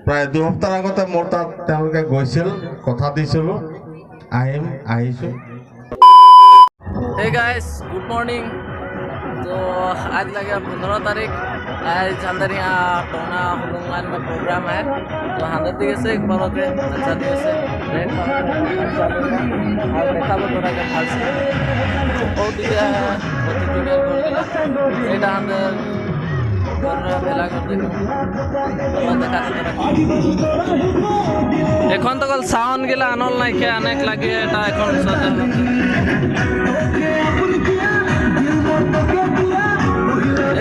প্ৰায় 2 সপ্তাহ আগতে মোৰ তাত তেওঁলোকে গৈছিল, কথা দিছিলোঁ আহিছোঁ। Hey guys, good morning. तो आज लगे 15 तारीख आज अंदर यहाँ टोना हुलुंगान में प्रोग्राम है। तो हालत दिए से एक बार के अच्छा दिए से रेड आज देखा वो थोड़ा का खास बहुत दिया है बहुत दिया है এটা अंदर মেলা कर देखो এখন তো কল সাউন্ড গিলা আনল নাই কে অনেক লাগে এটা এখন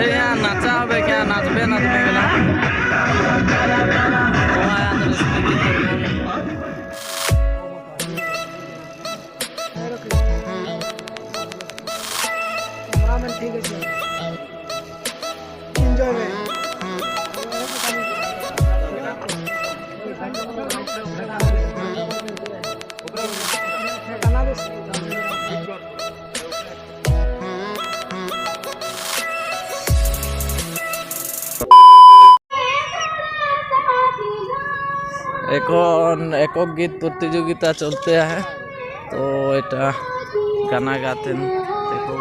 এই নাচা হবে কে নাচবে গেলা ঠিক আছে এনজয় वे एকক गीत प्रतियोगिता चलते हैं तो এটা गाना गाते हैं देखो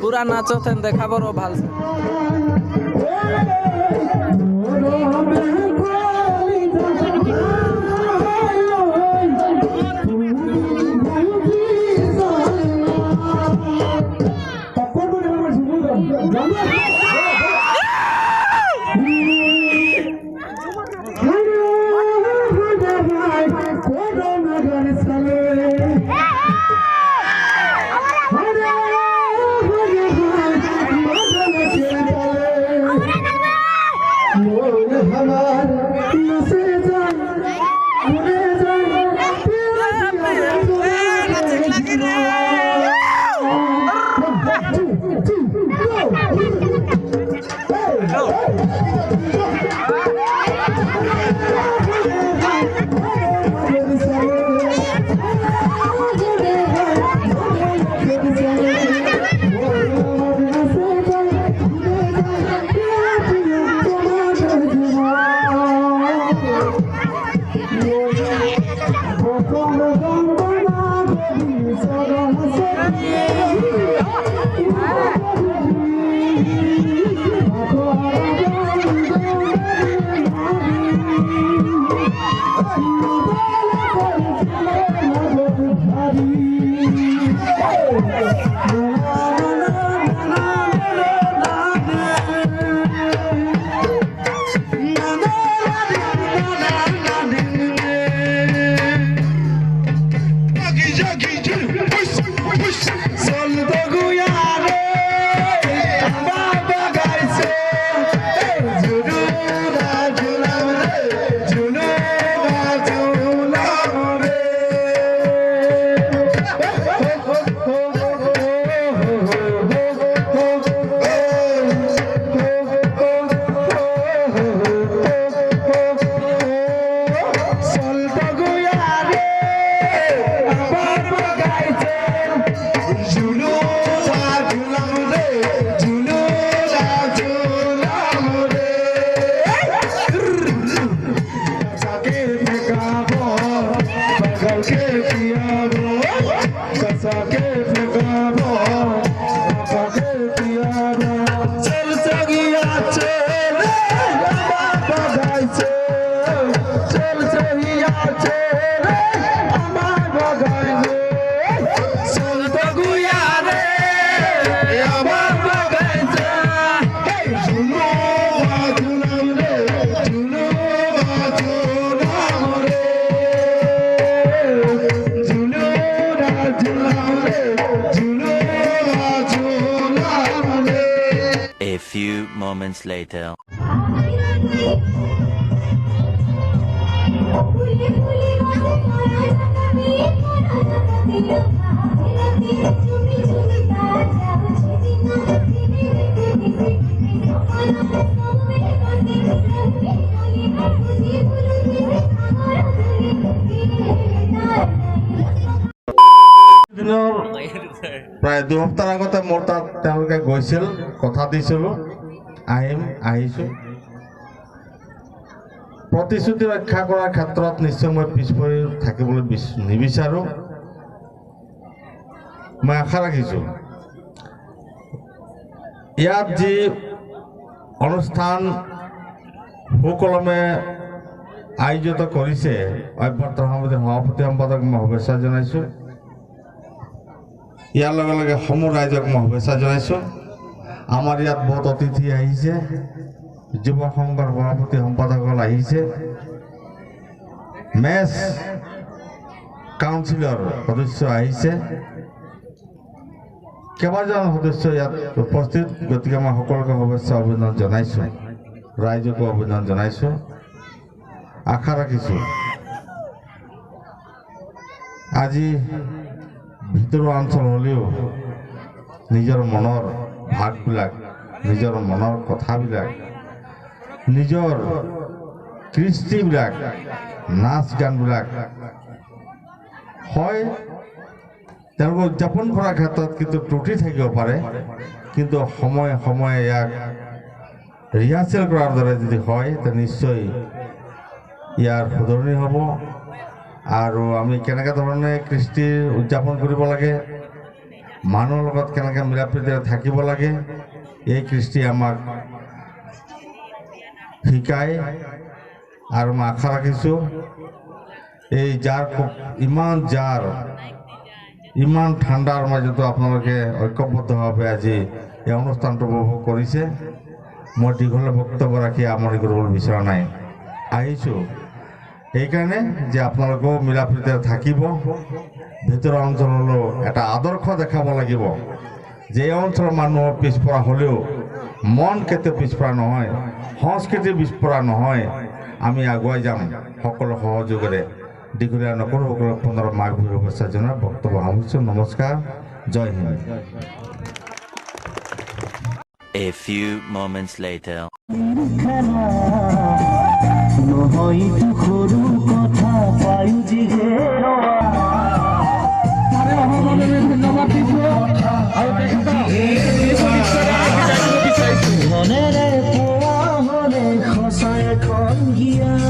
पूरा नाचो थे देखा बरो भाल से के पियाबो कसा के फेंकाबो कसा के पियाबो चल सगिया चल बगाई से चल सगिया चल আমার बगाई से चल सगिया रे আমার बगाई से झूलो झूलम रे झूलो झूलम रे झूलो झूलम रे झूलो झूलम रे A few moments later. দিনৰ প্ৰায় 2 সপ্তাহ আগতে মোৰ তাত তেওঁলোকে গৈছিল কথা দিছিলোঁ আহিছোঁ প্ৰতিশ্ৰুতি ৰক্ষা কৰাৰ ক্ষেত্ৰত নিশ্চয় মই পিছ পৰি থাকিবলৈ নিবিচাৰোঁ মই আশা ৰাখিছোঁ ইয়াত যি অনুষ্ঠান সুকলমে আয়োজিত কৰিছে অভ্যৰ্থনা সমিতিৰ সভাপতি সম্পাদক মই শুভেচ্ছা জনাইছোঁ ইয়াৰ লগে লগে সমূহ ৰাইজক মই শুভেচ্ছা জনাইছোঁ আমাৰ ইয়াত বহুত অতিথি আহিছে যুৱ সংঘৰ সভাপতি সম্পাদকসকল আহিছে মেচ কাউন্সিলৰ সদস্য আহিছে কেইবাজন সদস্য ইয়াত উপস্থিত গতিকে মই সকলোকে শুভেচ্ছা অভিনন্দন জনাইছোঁ ৰাইজকো অভিনন্দন জনাইছোঁ আশা ৰাখিছোঁ আজি ভিতৰুৱা অঞ্চল হ'লেও নিজৰ মনৰ ভাগবিলাক নিজৰ মনৰ কথাবিলাক নিজৰ কৃষ্টিবিলাক নাচ গানবিলাক হয় তেওঁলোকে উদযাপন কৰাৰ ক্ষেত্ৰত কিন্তু ত্ৰুটি থাকিব পাৰে কিন্তু সময়ে সময়ে ইয়াক ৰিহাৰ্চেল কৰাৰ দৰে যদি হয় তেতিয়া নিশ্চয় ইয়াৰ শুধৰণি হ'ব আৰু আমি কেনেকৈ ধৰণে কৃষ্টি উদযাপন কৰিব লাগে মানুহৰ লগত কেনেকৈ মিলা প্ৰীতিৰে থাকিব লাগে এই কৃষ্টি আমাক শিকায় আৰু মই আশা ৰাখিছোঁ এই ইমান ঠাণ্ডাৰ মাজতো আপোনালোকে ঐক্যবদ্ধভাৱে আজি এই অনুষ্ঠানটো উপভোগ কৰিছে মই দীঘলীয়া বক্তব্য ৰাখি আমনি কৰিবলৈ বিচৰা নাই আহিছোঁ এইকাৰণে যে আপোনালোকেও মিলা প্ৰীতিৰে থাকিব ভিতৰৰ অঞ্চললৈও এটা আদৰ্শ দেখাব লাগিব যে এই অঞ্চলৰ মানুহ পিছপৰা হ'লেও মন কেতিয়াও পিছপৰা নহয় সংস্কৃতি পিছপৰা নহয় আমি আগুৱাই যাম সকলো সহযোগেৰে দীঘলীয়া নকৰোঁ সকলো পুনৰ মাঘ বিহুৰ শুভেচ্ছা জনাই বক্তব্য সামৰিছোঁ নমস্কাৰ জয় Hind A few moments later. নহয়তো সৰু কথা পায়ো ধনেৰে পোৱা হ'লে সঁচাই এখন গিয়া